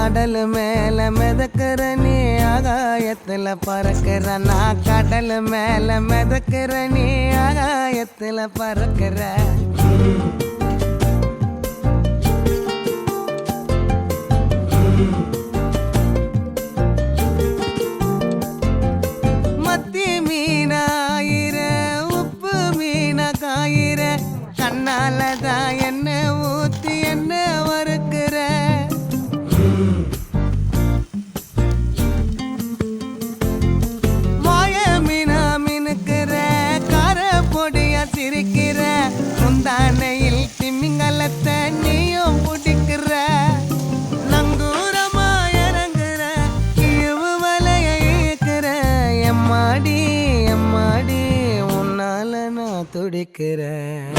கடல் மேல மிதக்கிற நீ ஆகாயத்துல பறக்கிற நான் கடல் மேல மிதக்கிற நீ ஆகாயத்துல பறக்கிற மத்தி மீனாயிர உப்பு மீன காயிர கண்ணாலதான் என்ன ஊத்தி என்ன வறுக்கிற வாய மீனா மினுக்கிற கார பொடிய சிரிக்கிற முந்தானையில் திமிங்கலத்தை நீயும் பிடிக்கிற நங்கூரமா இறங்குற இழுவு வலைய இழுக்கிற எம்மாடி எம்மாடி உன்னால நான் துடிக்கிறேன்